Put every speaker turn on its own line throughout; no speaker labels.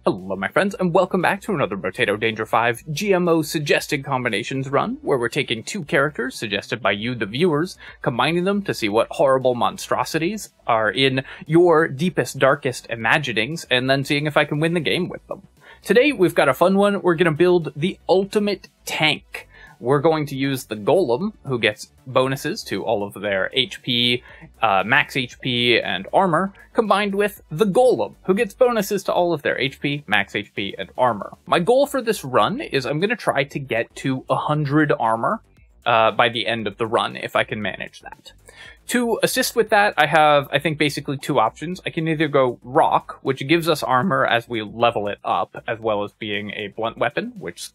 Hello my friends, and welcome back to another Brotato Danger 5 GMO Suggested Combinations run, where we're taking two characters suggested by you, the viewers, combining them to see what horrible monstrosities are in your deepest, darkest imaginings, and then seeing if I can win the game with them. Today, we've got a fun one. We're going to build the ultimate tank. We're going to use the Golem, who gets bonuses to all of their HP, max HP, and armor, combined with the Golem, who gets bonuses to all of their HP, max HP, and armor. My goal for this run is I'm going to try to get to 100 armor by the end of the run, if I can manage that. To assist with that, I have, I think, basically two options. I can either go Rock, which gives us armor as we level it up, as well as being a blunt weapon, which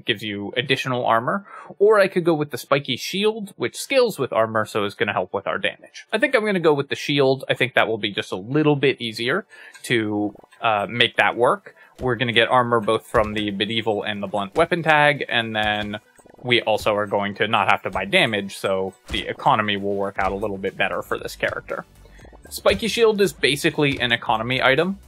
gives you additional armor, or I could go with the Spiky Shield, which scales with armor, so is going to help with our damage. I think I'm going to go with the Shield. I think that will be just a little bit easier to make that work. We're going to get armor both from the medieval and the blunt weapon tag, and then we also are going to not have to buy damage, so the economy will work out a little bit better for this character. Spiky Shield is basically an economy item.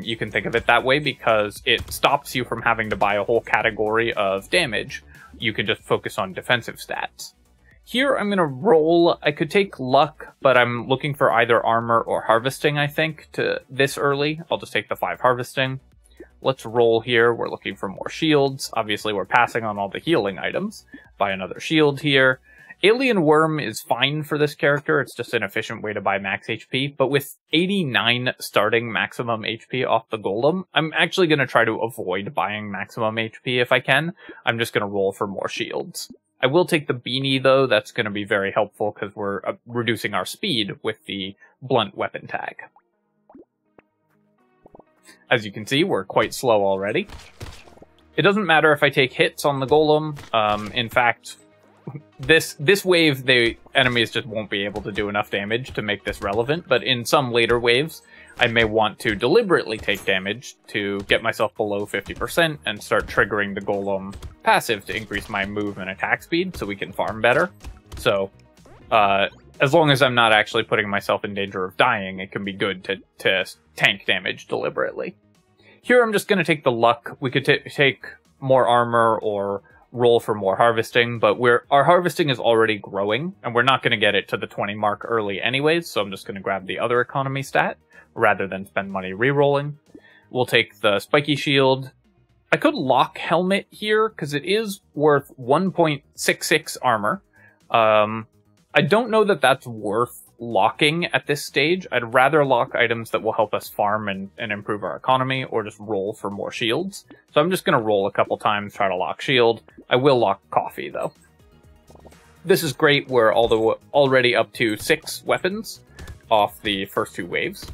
You can think of it that way because it stops you from having to buy a whole category of damage. You can just focus on defensive stats. Here I'm going to roll. I could take luck, but I'm looking for either armor or harvesting, I think, to this early. I'll just take the 5 harvesting. Let's roll here. We're looking for more shields. Obviously, we're passing on all the healing items. Buy another shield here. Alien Worm is fine for this character. It's just an efficient way to buy max HP. But with 89 starting maximum HP off the Golem, I'm actually going to try to avoid buying maximum HP if I can. I'm just going to roll for more shields. I will take the Beanie, though. That's going to be very helpful because we're reducing our speed with the blunt weapon tag. As you can see, we're quite slow already. It doesn't matter if I take hits on the Golem. In fact, this wave, the enemies just won't be able to do enough damage to make this relevant, but in some later waves, I may want to deliberately take damage to get myself below 50% and start triggering the Golem passive to increase my move and attack speed so we can farm better. So, as long as I'm not actually putting myself in danger of dying, it can be good to tank damage deliberately. Here I'm just going to take the luck. We could take more armor or roll for more harvesting, but our harvesting is already growing, and we're not going to get it to the 20 mark early anyways, so I'm just going to grab the other economy stat, rather than spend money re-rolling. We'll take the Spiky Shield. I could lock Helmet here, because it is worth 1.66 armor. I don't know that that's worth locking at this stage. I'd rather lock items that will help us farm and improve our economy, or just roll for more shields. So I'm just going to roll a couple times, try to lock shield. I will lock coffee, though. This is great. We're already up to 6 weapons off the first 2 waves.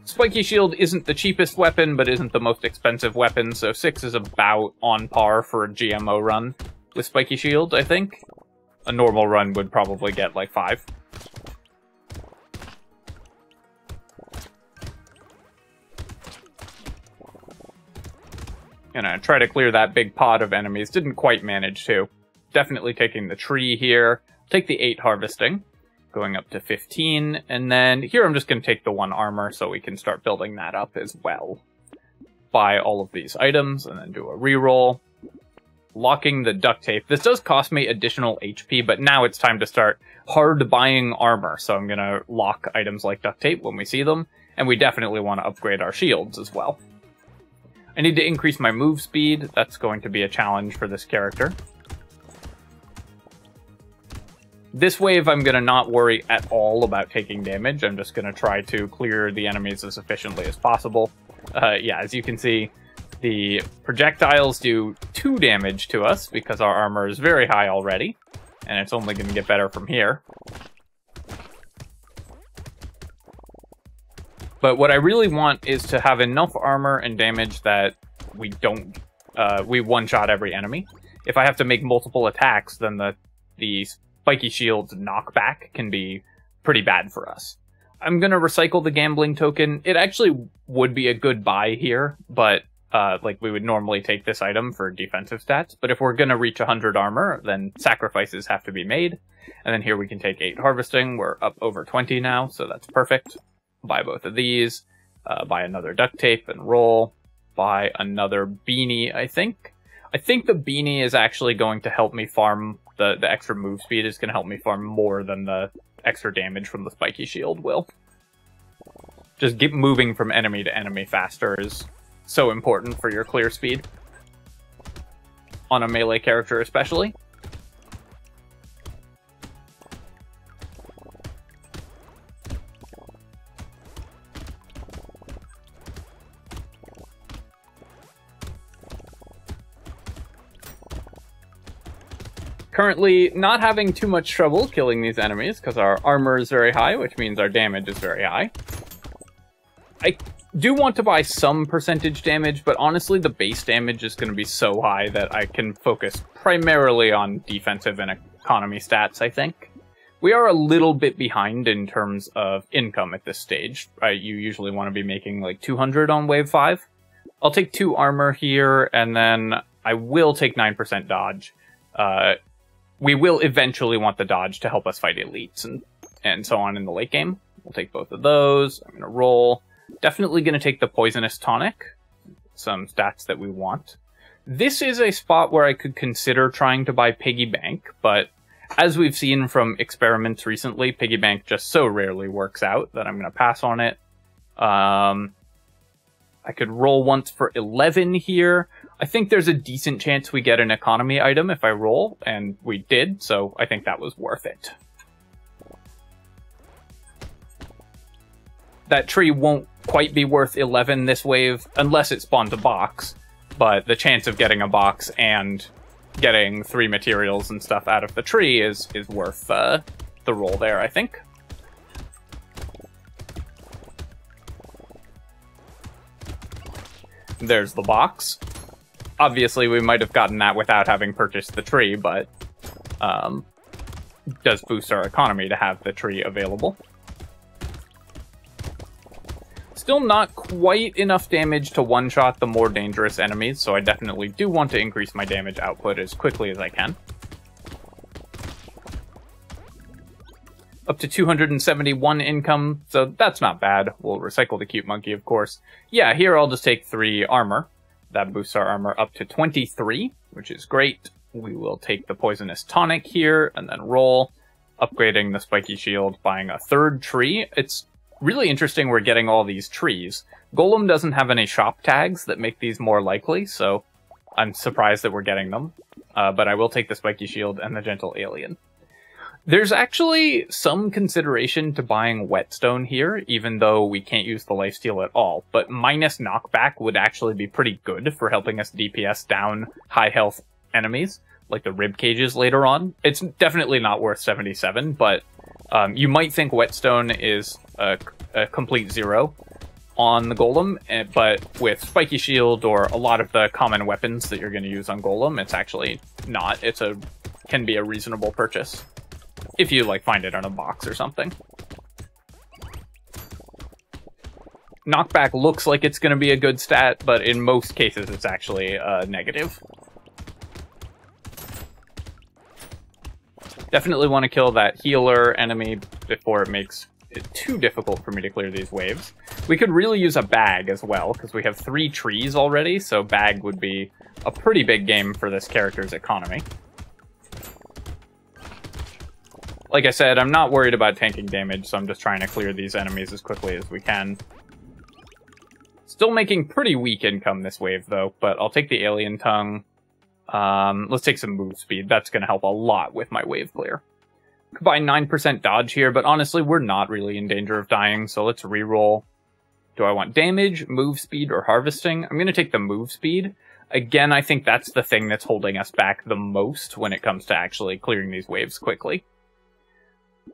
Spiky Shield isn't the cheapest weapon, but isn't the most expensive weapon, so 6 is about on par for a GMO run with Spiky Shield, I think. A normal run would probably get like 5. Gonna try to clear that big pod of enemies. Didn't quite manage to. Definitely taking the tree here. Take the 8 harvesting. Going up to 15. And then here I'm just going to take the 1 armor so we can start building that up as well. Buy all of these items and then do a reroll. Locking the duct tape. This does cost me additional HP, but now it's time to start hard buying armor. So I'm going to lock items like duct tape when we see them. And we definitely want to upgrade our shields as well. I need to increase my move speed. That's going to be a challenge for this character. This wave, I'm going to not worry at all about taking damage. I'm just going to try to clear the enemies as efficiently as possible. Yeah, as you can see, the projectiles do 2 damage to us because our armor is very high already, and it's only going to get better from here. But what I really want is to have enough armor and damage that we don't, we one-shot every enemy. If I have to make multiple attacks, then the Spiky Shield's knockback can be pretty bad for us. I'm going to recycle the gambling token. It actually would be a good buy here, but like we would normally take this item for defensive stats. But if we're going to reach 100 armor, then sacrifices have to be made. And then here we can take 8 harvesting. We're up over 20 now, so that's perfect. Buy both of these. Buy another duct tape and roll. Buy another beanie, I think. I think the beanie is actually going to help me farm. The extra move speed is going to help me farm more than the extra damage from the spiky shield will. Just moving from enemy to enemy faster is so important for your clear speed. On a melee character especially. Currently not having too much trouble killing these enemies because our armor is very high, which means our damage is very high. I do want to buy some percentage damage, but honestly the base damage is going to be so high that I can focus primarily on defensive and economy stats, I think. We are a little bit behind in terms of income at this stage. You usually want to be making like 200 on wave 5. I'll take 2 armor here, and then I will take 9% dodge. We will eventually want the dodge to help us fight elites and so on in the late game. We'll take both of those. I'm going to roll. Definitely going to take the poisonous tonic. Some stats that we want. This is a spot where I could consider trying to buy Piggy Bank, but as we've seen from experiments recently, Piggy Bank just so rarely works out that I'm going to pass on it. I could roll once for 11 here. I think there's a decent chance we get an economy item if I roll, and we did, so I think that was worth it. That tree won't quite be worth 11 this wave, unless it spawns a box, but the chance of getting a box and getting 3 materials and stuff out of the tree is worth the roll there, I think. There's the box. Obviously, we might have gotten that without having purchased the tree, but does boost our economy to have the tree available. Still not quite enough damage to one-shot the more dangerous enemies, so I definitely do want to increase my damage output as quickly as I can. Up to 271 income, so that's not bad. We'll recycle the cute monkey, of course. Yeah, here I'll just take 3 armor. That boosts our armor up to 23, which is great. We will take the poisonous tonic here, and then roll. Upgrading the spiky shield, buying a 3rd tree. It's really interesting we're getting all these trees. Golem doesn't have any shop tags that make these more likely, so I'm surprised that we're getting them. But I will take the spiky shield and the gentle alien. There's actually some consideration to buying whetstone here, even though we can't use the lifesteal at all. But minus knockback would actually be pretty good for helping us DPS down high health enemies, like the rib cages later on. It's definitely not worth 77, but you might think whetstone is a complete 0 on the golem, but with spiky shield or a lot of the common weapons that you're going to use on golem, it's actually not. Can be a reasonable purchase. If you, like, find it on a box or something. Knockback looks like it's going to be a good stat, but in most cases it's actually negative. Definitely want to kill that healer enemy before it makes it too difficult for me to clear these waves. We could really use a bag as well, because we have 3 trees already, so bag would be a pretty big game for this character's economy. Like I said, I'm not worried about tanking damage, so I'm just trying to clear these enemies as quickly as we can. Still making pretty weak income this wave, though, but I'll take the alien tongue. Let's take some move speed. That's going to help a lot with my wave clear. Could buy 9% dodge here, but honestly, we're not really in danger of dying, so let's reroll. Do I want damage, move speed, or harvesting? I'm going to take the move speed. Again, I think that's the thing that's holding us back the most when it comes to actually clearing these waves quickly.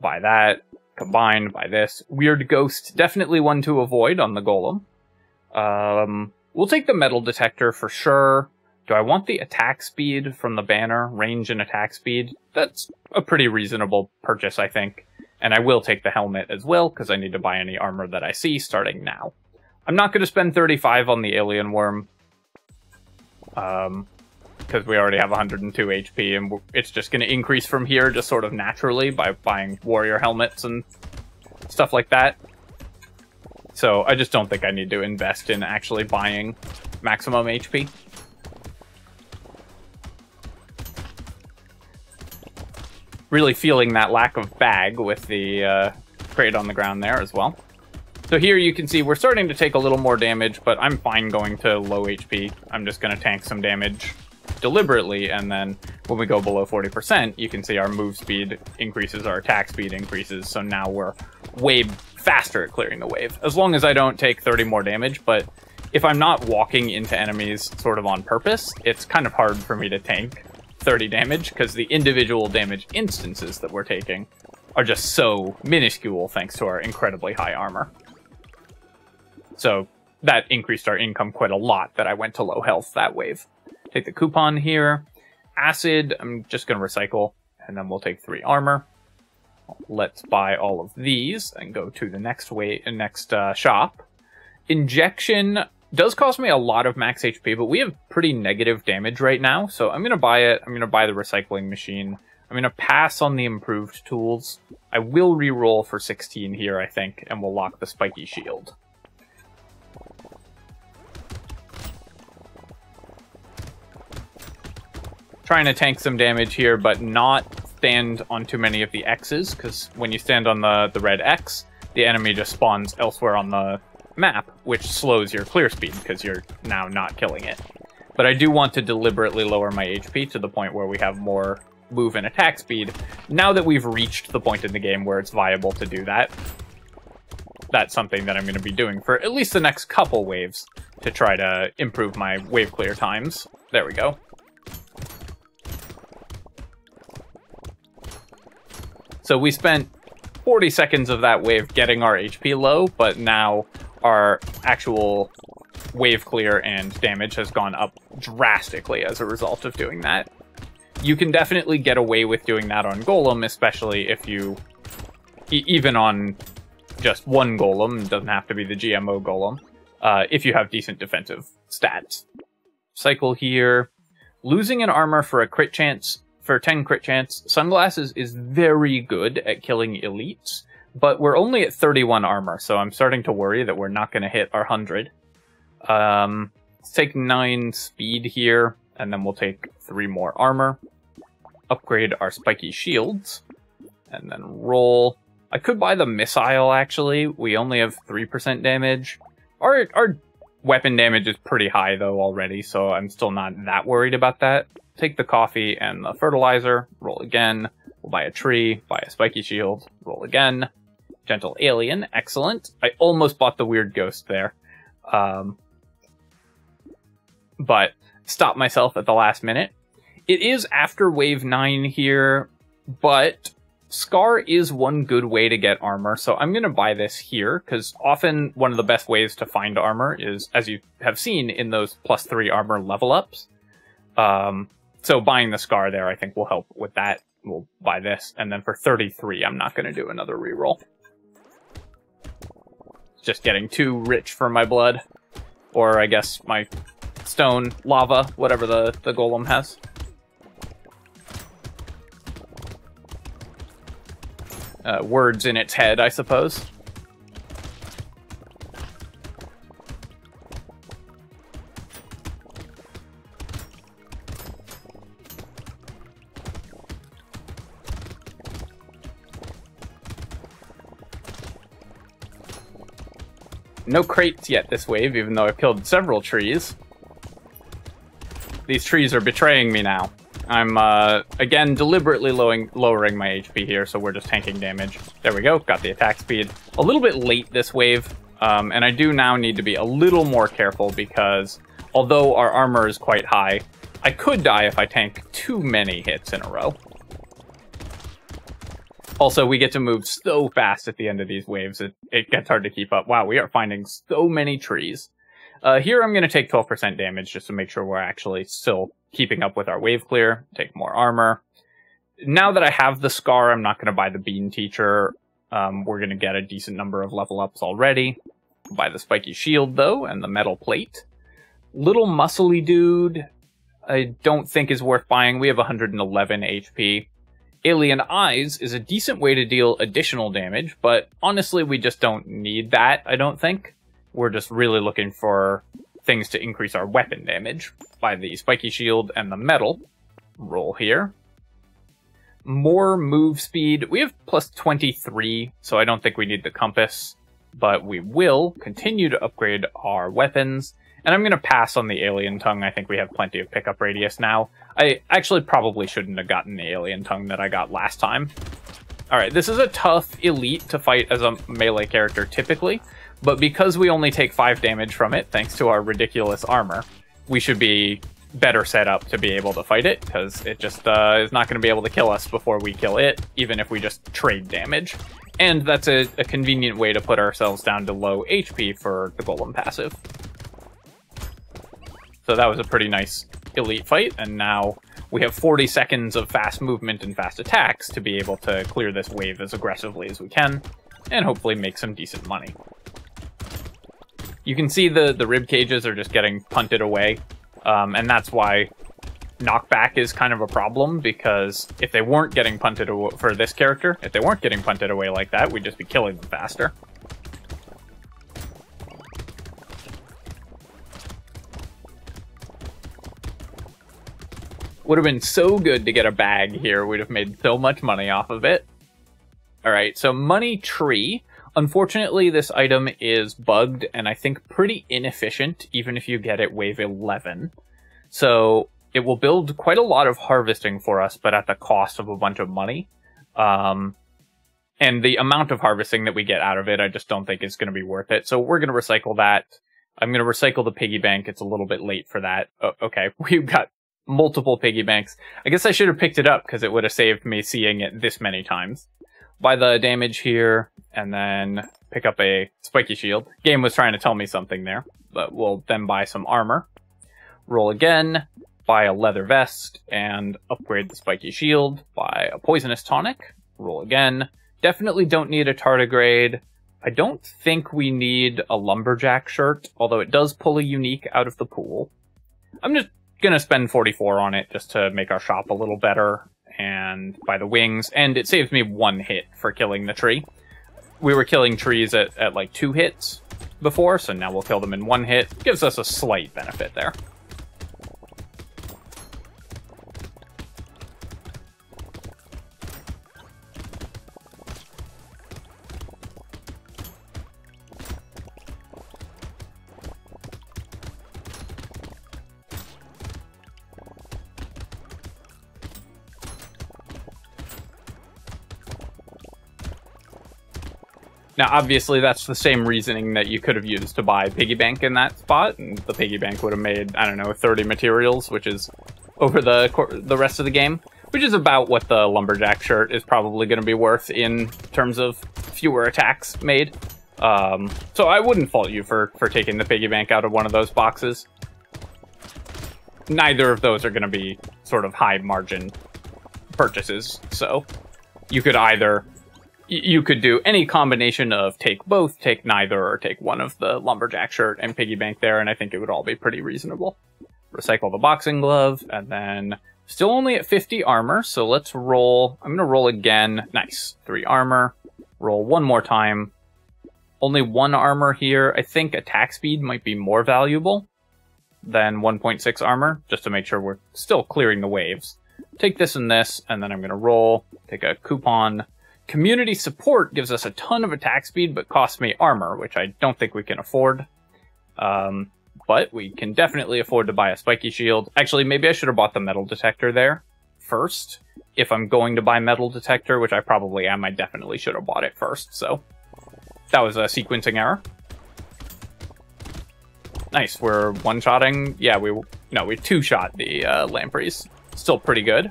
Buy that, combined by this. Weird Ghost, definitely one to avoid on the golem. We'll take the metal detector for sure. Do I want the attack speed from the banner? Range and attack speed? That's a pretty reasonable purchase, I think. And I will take the helmet as well, because I need to buy any armor that I see starting now. I'm not going to spend 35 on the alien worm. Because we already have 102 HP, and it's just going to increase from here just sort of naturally by buying warrior helmets and stuff like that. So I just don't think I need to invest in actually buying maximum HP. Really feeling that lack of bag with the crate on the ground there as well. So here you can see we're starting to take a little more damage, but I'm fine going to low HP. I'm just going to tank some damage deliberately, and then when we go below 40%, you can see our move speed increases, our attack speed increases, so now we're way faster at clearing the wave. As long as I don't take 30 more damage, but if I'm not walking into enemies sort of on purpose, it's kind of hard for me to tank 30 damage, because the individual damage instances that we're taking are just so minuscule thanks to our incredibly high armor. So that increased our income quite a lot that I went to low health that wave. Take the coupon here. Acid, I'm just going to recycle, and then we'll take 3 armor. Let's buy all of these and go to the next shop. Injection does cost me a lot of max HP, but we have pretty negative damage right now, so I'm going to buy it. I'm going to buy the recycling machine. I'm going to pass on the improved tools. I will reroll for 16 here, I think, and we'll lock the spiky shield. Trying to tank some damage here, but not stand on too many of the X's, because when you stand on the red X, the enemy just spawns elsewhere on the map, which slows your clear speed, because you're now not killing it. But I do want to deliberately lower my HP to the point where we have more move and attack speed. Now that we've reached the point in the game where it's viable to do that, that's something that I'm going to be doing for at least the next couple waves to try to improve my wave clear times. There we go. So we spent 40 seconds of that wave getting our HP low, but now our actual wave clear and damage has gone up drastically as a result of doing that. You can definitely get away with doing that on Golem, especially if you... even on just one Golem, it doesn't have to be the GMO Golem, if you have decent defensive stats. Cycle here. Losing an armor for a crit chance... for 10 crit chance, Sunglasses is very good at killing elites, but we're only at 31 armor, so I'm starting to worry that we're not going to hit our 100. Let's take 9 speed here, and then we'll take 3 more armor. Upgrade our spiky shields, and then roll. I could buy the missile, actually. We only have 3% damage. Our weapon damage is pretty high, though, already, so I'm still not that worried about that. Take the coffee and the fertilizer, roll again. We'll buy a tree, buy a spiky shield, roll again. Gentle alien, excellent. I almost bought the weird ghost there. But stopped myself at the last minute. It is after wave 9 here, but Scar is one good way to get armor, so I'm going to buy this here, because often one of the best ways to find armor is, as you have seen, in those +3 armor level ups. So buying the Scar there, I think, will help with that. We'll buy this. And then for 33, I'm not going to do another reroll. It's just getting too rich for my blood. Or, I guess, my stone, lava, whatever the Golem has. Words in its head, I suppose. No crates yet this wave, even though I've killed several trees. These trees are betraying me now. I'm, again, deliberately lowering my HP here, so we're just tanking damage. There we go, got the attack speed. A little bit late this wave, and I do now need to be a little more careful because, although our armor is quite high, I could die if I tank too many hits in a row. Also, we get to move so fast at the end of these waves, it gets hard to keep up. Wow, we are finding so many trees. Here I'm going to take 12% damage just to make sure we're actually still keeping up with our wave clear. Take more armor. Now that I have the Scar, I'm not going to buy the Bean Teacher. We're going to get a decent number of level ups already. Buy the Spiky Shield, though, and the Metal Plate. Little muscly dude, I don't think is worth buying. We have 111 HP. Alien Eyes is a decent way to deal additional damage, but honestly we just don't need that, I don't think. We're just really looking for things to increase our weapon damage by the Spiky Shield and the Metal. Roll here. More move speed. We have plus 23, so I don't think we need the compass, but we will continue to upgrade our weapons. And I'm going to pass on the Alien Tongue. I think we have plenty of pickup radius now. I actually probably shouldn't have gotten the Alien Tongue that I got last time. Alright, this is a tough elite to fight as a melee character typically, but because we only take 5 damage from it, thanks to our ridiculous armor, we should be better set up to be able to fight it, because it just is not going to be able to kill us before we kill it, even if we just trade damage. And that's a convenient way to put ourselves down to low HP for the Golem passive. So that was a pretty nice elite fight, and now we have 40 seconds of fast movement and fast attacks to be able to clear this wave as aggressively as we can, and hopefully make some decent money. You can see the rib cages are just getting punted away. And that's why knockback is kind of a problem, because if they weren't getting punted away for this character, if they weren't getting punted away like that, we'd just be killing them faster. Would have been so good to get a bag here. We'd have made so much money off of it. Alright, so Money Tree. Unfortunately, this item is bugged, and I think pretty inefficient, even if you get it wave 11. So it will build quite a lot of harvesting for us, but at the cost of a bunch of money. And the amount of harvesting that we get out of it, I just don't think is going to be worth it. So we're going to recycle that. I'm going to recycle the piggy bank. It's a little bit late for that. Oh, okay, we've got multiple piggy banks. I guess I should have picked it up, because it would have saved me seeing it this many times. Buy the damage here, and then pick up a Spiky Shield. Game was trying to tell me something there, but we'll then buy some armor. Roll again, buy a leather vest, and upgrade the Spiky Shield. Buy a Poisonous Tonic. Roll again. Definitely don't need a tardigrade. I don't think we need a Lumberjack shirt, although it does pull a unique out of the pool. I'm just going to spend 44 on it just to make our shop a little better. And by the wings, and it saves me 1 hit for killing the tree. We were killing trees at like 2 hits before, so now we'll kill them in 1 hit. Gives us a slight benefit there. Now, obviously, that's the same reasoning that you could have used to buy Piggy Bank in that spot, and the Piggy Bank would have made, I don't know, 30 materials, which is over the rest of the game, which is about what the Lumberjack shirt is probably going to be worth in terms of fewer attacks made. So I wouldn't fault you for taking the Piggy Bank out of one of those boxes. Neither of those are going to be sort of high-margin purchases, so you could either... You could do any combination of take both, take neither, or take one of the Lumberjack shirt and Piggy Bank there, and I think it would all be pretty reasonable. Recycle the boxing glove, and then still only at 50 armor, so let's roll. I'm going to roll again. Nice. 3 armor. Roll one more time. Only 1 armor here. I think attack speed might be more valuable than 1.6 armor, just to make sure we're still clearing the waves. Take this and this, and then I'm going to roll. Take a coupon. Community support gives us a ton of attack speed, but costs me armor, which I don't think we can afford. But we can definitely afford to buy a Spiky Shield. Actually, maybe I should have bought the metal detector there first. If I'm going to buy metal detector, which I probably am, I definitely should have bought it first. So that was a sequencing error. Nice, we're one-shotting. Yeah, we two-shot the lampreys. Still pretty good.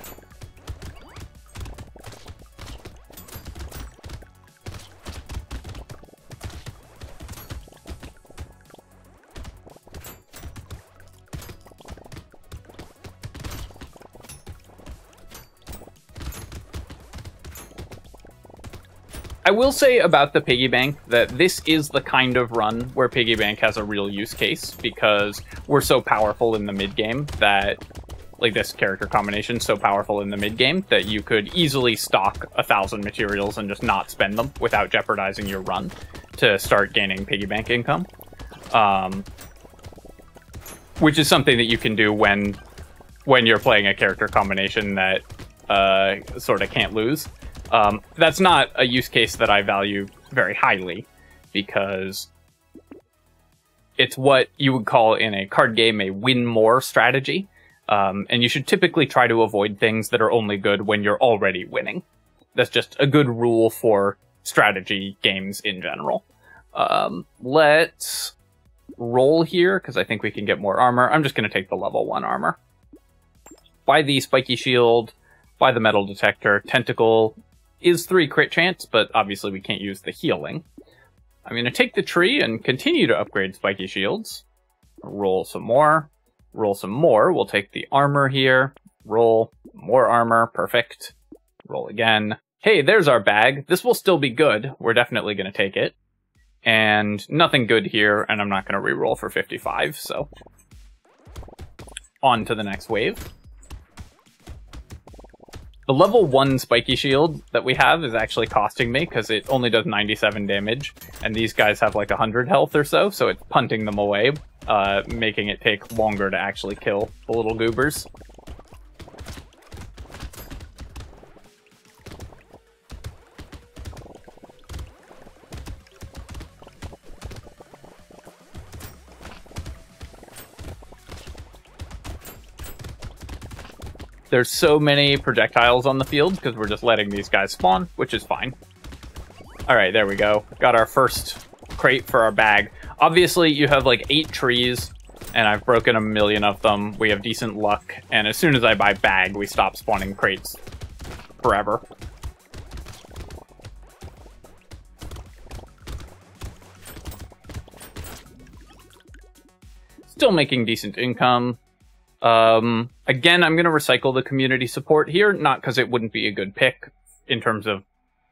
I will say about the Piggy Bank that this is the kind of run where Piggy Bank has a real use case, because we're so powerful in the mid-game that like this character combination so powerful in the mid game that you could easily stock 1,000 materials and just not spend them without jeopardizing your run to start gaining piggy bank income. Which is something that you can do when you're playing a character combination that sort of can't lose. That's not a use case that I value very highly, because it's what you would call in a card game a win more strategy. And you should typically try to avoid things that are only good when you're already winning. That's just a good rule for strategy games in general. Let's roll here, because I think we can get more armor. I'm just going to take the level 1 armor. Buy the spiky shield, buy the metal detector. Tentacle is 3 crit chance, but obviously we can't use the healing. I'm going to take the tree and continue to upgrade spiky shields. Roll some more. Roll some more. We'll take the armor here. Roll more armor. Perfect. Roll again. Hey, there's our bag. This will still be good. We're definitely going to take it. And nothing good here, and I'm not going to reroll for 55, so on to the next wave. The level 1 spiky shield that we have is actually costing me, because it only does 97 damage, and these guys have like 100 health or so, so it's punting them away, making it take longer to actually kill the little goobers. There's so many projectiles on the field because we're just letting these guys spawn, which is fine. Alright, there we go. Got our first crate for our bag. Obviously, you have like 8 trees, and I've broken a million of them. We have decent luck, and as soon as I buy bag, we stop spawning crates forever. Still making decent income. Again, I'm going to recycle the community support here, not because it wouldn't be a good pick in terms of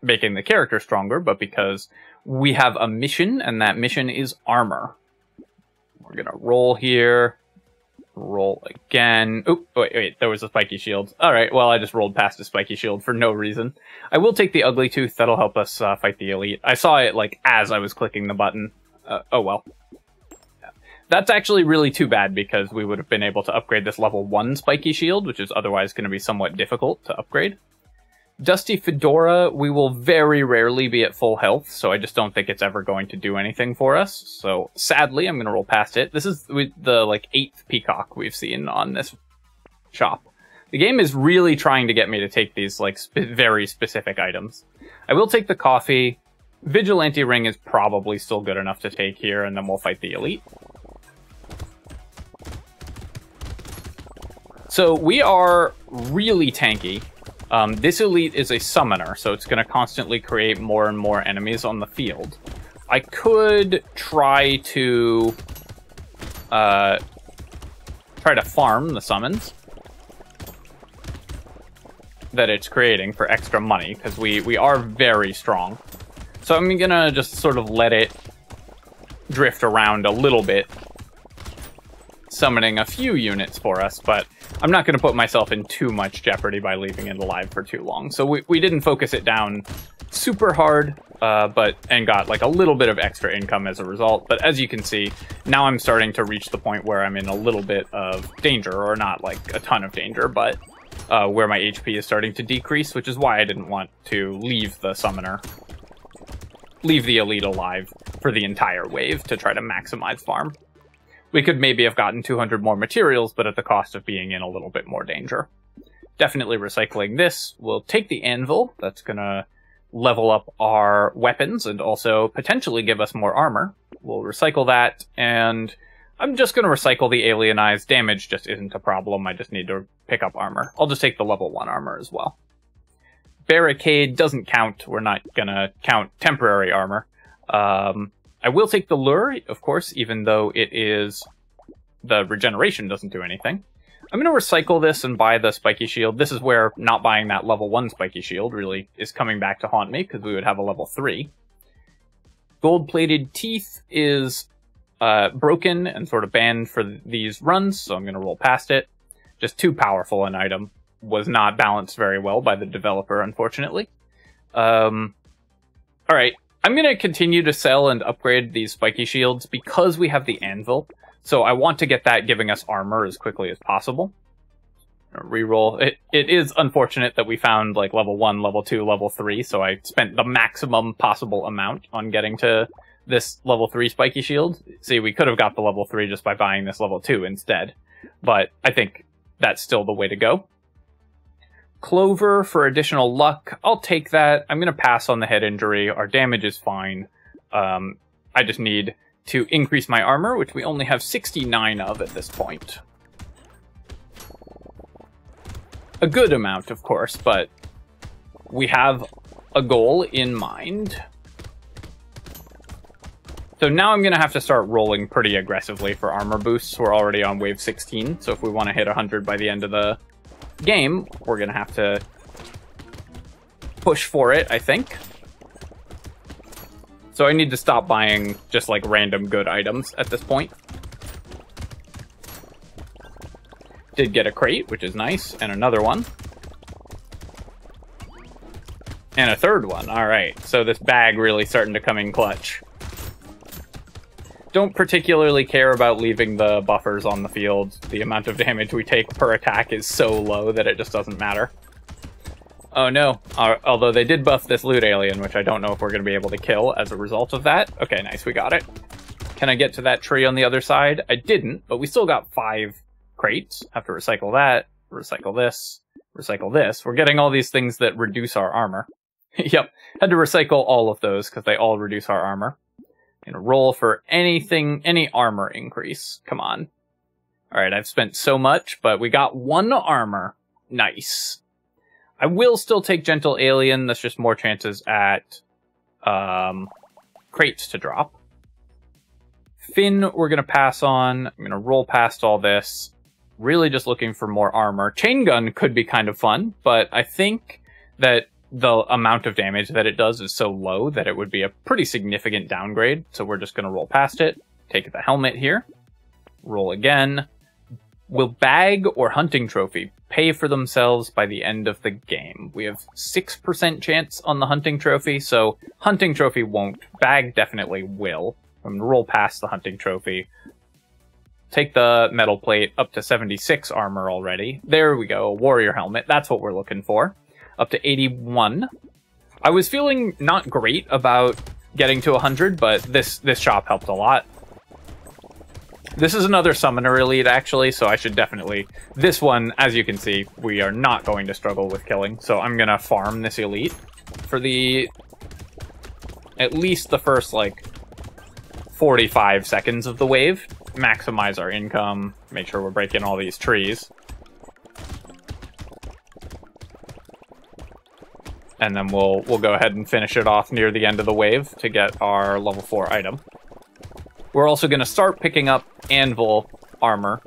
making the character stronger, but because we have a mission, and that mission is armor. We're going to roll here, roll again. Oh, wait, there was a spiky shield. Alright, well, I just rolled past a spiky shield for no reason. I will take the ugly tooth, that'll help us fight the elite. I saw it, like, as I was clicking the button. Oh well. That's actually really too bad, because we would have been able to upgrade this level 1 spiky shield, which is otherwise going to be somewhat difficult to upgrade. Dusty Fedora, we will very rarely be at full health, so I just don't think it's ever going to do anything for us. So sadly, I'm going to roll past it. This is the like 8th peacock we've seen on this shop. The game is really trying to get me to take these like very specific items. I will take the coffee. Vigilante ring is probably still good enough to take here, and then we'll fight the elite. So we are really tanky. This elite is a summoner, so it's going to constantly create more and more enemies on the field. I could try to farm the summons that it's creating for extra money, because we are very strong. So I'm going to just sort of let it drift around a little bit, summoning a few units for us, but I'm not going to put myself in too much jeopardy by leaving it alive for too long. So we didn't focus it down super hard, and got like a little bit of extra income as a result. But as you can see, now I'm starting to reach the point where I'm in a little bit of danger, or not like a ton of danger, but where my HP is starting to decrease, which is why I didn't want to leave the elite alive for the entire wave to try to maximize farm. We could maybe have gotten 200 more materials, but at the cost of being in a little bit more danger. Definitely recycling this. We'll take the anvil. That's going to level up our weapons and also potentially give us more armor. We'll recycle that, and I'm just going to recycle the alienized. Damage just isn't a problem. I just need to pick up armor. I'll just take the level 1 armor as well. Barricade doesn't count. We're not going to count temporary armor. I will take the lure, of course, even though the regeneration doesn't do anything. I'm going to recycle this and buy the spiky shield. This is where not buying that level 1 spiky shield really is coming back to haunt me, because we would have a level 3. Gold-plated teeth is broken and sort of banned for these runs, so I'm going to roll past it. just too powerful an item. Was not balanced very well by the developer, unfortunately. Alright, I'm going to continue to sell and upgrade these spiky shields because we have the anvil. So I want to get that giving us armor as quickly as possible. Reroll. It is unfortunate that we found like level 1, level 2, level 3, so I spent the maximum possible amount on getting to this level 3 spiky shield. See, we could have got the level 3 just by buying this level 2 instead, but I think that's still the way to go. Clover for additional luck. I'll take that. I'm going to pass on the head injury. Our damage is fine. I just need to increase my armor, which we only have 69 of at this point. A good amount, of course, but we have a goal in mind. So now I'm going to have to start rolling pretty aggressively for armor boosts. We're already on wave 16, so if we want to hit 100 by the end of the game, we're going to have to push for it, I think. So I need to stop buying just like random good items at this point. Did get a crate, which is nice, and another one. And a third one. Alright, so this bag really starting to come in clutch. Don't particularly care about leaving the buffers on the field. The amount of damage we take per attack is so low that it just doesn't matter. Oh no, although they did buff this loot alien, which I don't know if we're going to be able to kill as a result of that. Okay, nice, we got it. Can I get to that tree on the other side? I didn't, but we still got 5 crates. Have to recycle that, recycle this, recycle this. We're getting all these things that reduce our armor. Yep, had to recycle all of those because they all reduce our armor. Gonna roll for anything, any armor increase. Come on. Alright, I've spent so much, but we got 1 armor. Nice. I will still take Gentle Alien. That's just more chances at crates to drop. Finn, we're gonna pass on. I'm gonna roll past all this. Really just looking for more armor. Chain Gun could be kind of fun, but I think that the amount of damage that it does is so low that it would be a pretty significant downgrade. So we're just going to roll past it. Take the helmet here. Roll again. Will bag or hunting trophy pay for themselves by the end of the game? We have 6% chance on the hunting trophy, so hunting trophy won't. Bag definitely will. I'm going to roll past the hunting trophy. Take the metal plate up to 76 armor already. There we go. Warrior helmet. That's what we're looking for. Up to 81. I was feeling not great about getting to 100, but this shop helped a lot. This is another summoner elite, actually, so I should definitely... This one, as you can see, we are not going to struggle with killing, so I'm gonna farm this elite for the... at least the first, like, 45 seconds of the wave. Maximize our income, make sure we're breaking all these trees. And then we'll go ahead and finish it off near the end of the wave to get our level 4 item. We're also going to start picking up anvil armor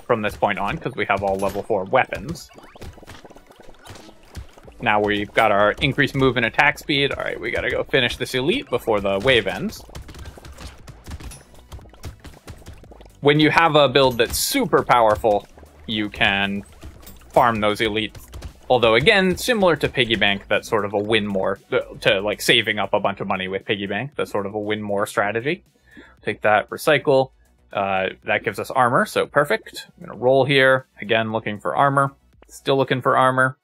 from this point on, because we have all level 4 weapons. Now we've got our increased move and attack speed. Alright, we gotta go finish this elite before the wave ends. When you have a build that's super powerful, you can farm those elites. Although, again, similar to Piggy Bank, that's sort of a win more, to like saving up a bunch of money with Piggy Bank, that's sort of a win more strategy. Take that, recycle, that gives us armor, so perfect. I'm gonna roll here, again, looking for armor, still looking for armor,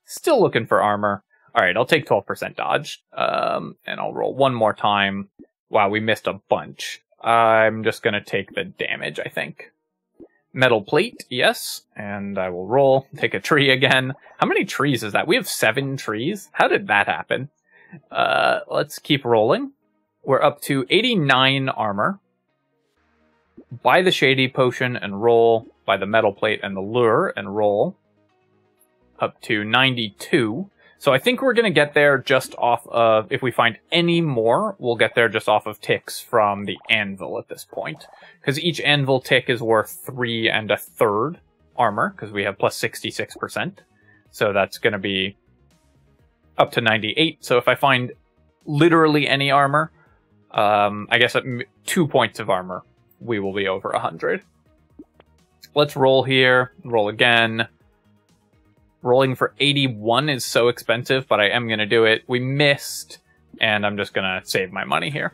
still looking for armor. Alright, I'll take 12% dodge, and I'll roll one more time. Wow, we missed a bunch. I'm just gonna take the damage, I think. Metal plate, yes, and I will roll, take a tree again. How many trees is that? We have 7 trees? How did that happen? Let's keep rolling. We're up to 89 armor. Buy the shady potion and roll. Buy the metal plate and the lure and roll. Up to 92. So I think we're going to get there just off of, if we find any more, we'll get there just off of ticks from the anvil at this point. Because each anvil tick is worth 3 1/3 armor, because we have plus 66%. So that's going to be up to 98. So if I find literally any armor, I guess at 2 points of armor, we will be over 100. Let's roll here. Roll again. Rolling for 81 is so expensive, but I am going to do it. We missed, and I'm just going to save my money here.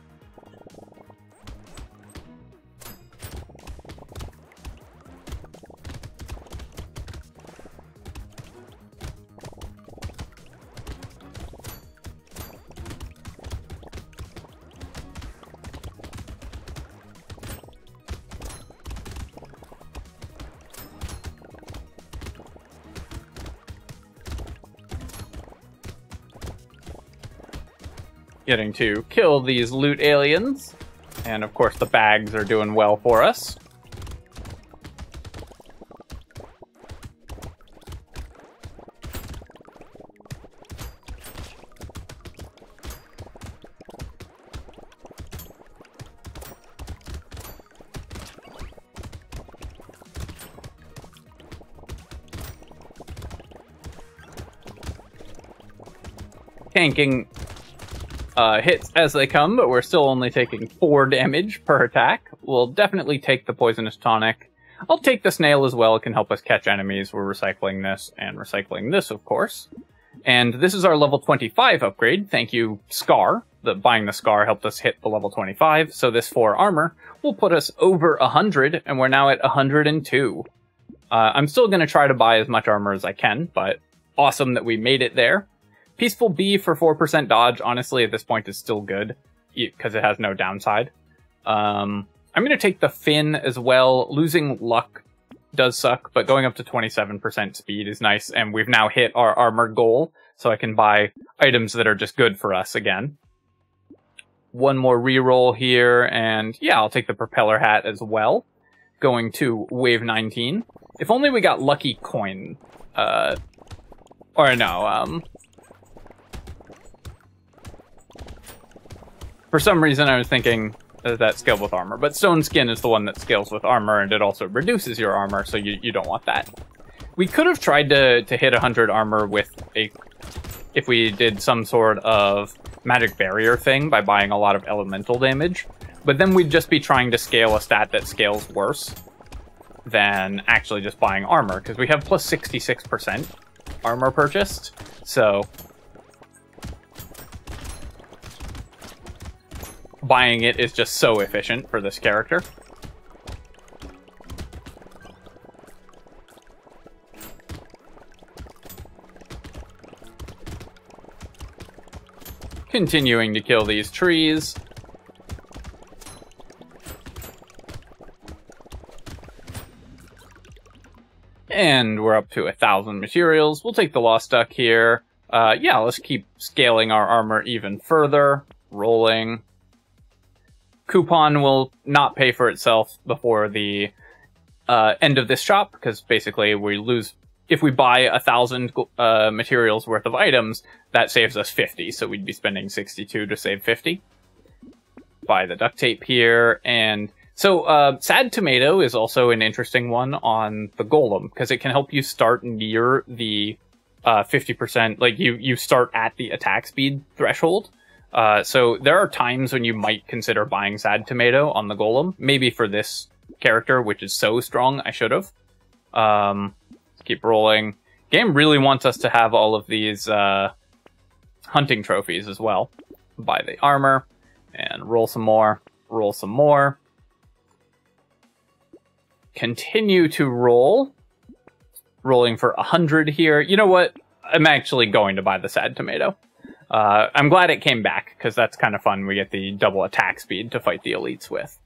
Getting to kill these loot aliens. And of course the bags are doing well for us. Tanking hits as they come, but we're still only taking 4 damage per attack. We'll definitely take the poisonous tonic. I'll take the snail as well. It can help us catch enemies. We're recycling this and recycling this, of course. And this is our level 25 upgrade. Thank you, Scar. Buying the Scar helped us hit the level 25. So this 4 armor will put us over 100, and we're now at 102. I'm still going to try to buy as much armor as I can, but awesome that we made it there. Peaceful Bee for 4% dodge, honestly, at this point is still good, because it has no downside. I'm going to take the Fin as well. Losing luck does suck, but going up to 27% speed is nice, and we've now hit our armor goal, so I can buy items that are just good for us again. One more reroll here, and yeah, I'll take the Propeller Hat as well. Going to Wave 19. If only we got Lucky Coin. For some reason, I was thinking that scaled with armor, but Stone Skin is the one that scales with armor, and it also reduces your armor, so you don't want that. We could have tried to hit 100 armor with if we did some sort of magic barrier thing by buying a lot of elemental damage, but then we'd just be trying to scale a stat that scales worse than actually just buying armor, because we have plus 66% armor purchased, so buying it is just so efficient for this character. Continuing to kill these trees. And we're up to 1,000 materials. We'll take the Lost Duck here. Yeah, let's keep scaling our armor even further. Rolling. Coupon will not pay for itself before the end of this shop, because basically we lose. If we buy 1,000 materials worth of items, that saves us 50, so we'd be spending 62 to save 50. Buy the duct tape here, and so Sad Tomato is also an interesting one on the Golem, because it can help you start near the 50%, like you start at the attack speed threshold. So there are times when you might consider buying Sad Tomato on the Golem. Maybe for this character, which is so strong, I should have. Let's keep rolling. Game really wants us to have all of these hunting trophies as well. Buy the armor, and roll some more. Roll some more. Continue to roll. Rolling for 100 here. You know what? I'm actually going to buy the Sad Tomato. I'm glad it came back, because that's kind of fun. We get the double attack speed to fight the elites with.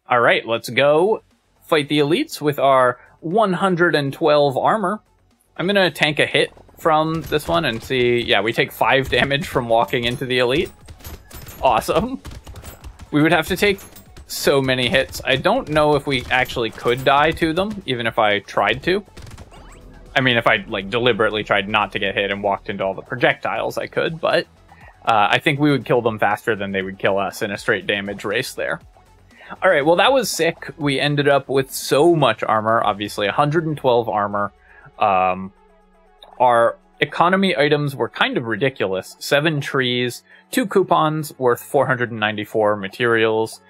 Alright, let's go fight the elites with our 112 armor. I'm going to tank a hit from this one and see... Yeah, we take 5 damage from walking into the elite. Awesome. We would have to take so many hits. I don't know if we actually could die to them, even if I tried to. I mean, if I deliberately tried not to get hit and walked into all the projectiles, I could, but I think we would kill them faster than they would kill us in a straight damage race there. Alright, well that was sick. We ended up with so much armor, obviously 112 armor. Our economy items were kind of ridiculous. 7 trees, 2 coupons worth 494 materials,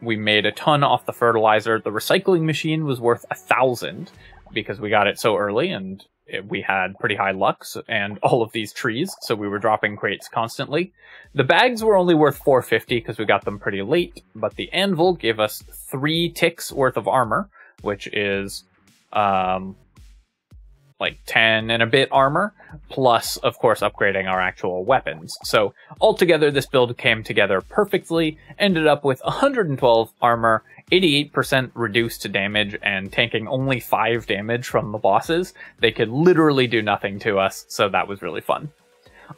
We made a ton off the fertilizer. The recycling machine was worth 1,000 because we got it so early and we had pretty high luck and all of these trees, so we were dropping crates constantly. The bags were only worth 450 because we got them pretty late, but the anvil gave us 3 ticks worth of armor, which is like 10 and a bit armor, plus, of course, upgrading our actual weapons. So altogether, this build came together perfectly, ended up with 112 armor, 88% reduced damage, and tanking only 5 damage from the bosses. They could literally do nothing to us, so that was really fun.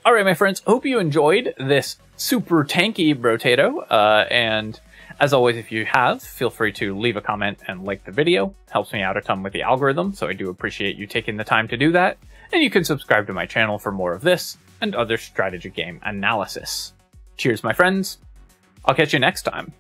Alright, my friends, hope you enjoyed this super tanky Brotato, and as always, if you have, feel free to leave a comment and like the video. Helps me out a ton with the algorithm, so I do appreciate you taking the time to do that. And you can subscribe to my channel for more of this and other strategy game analysis. Cheers, my friends. I'll catch you next time.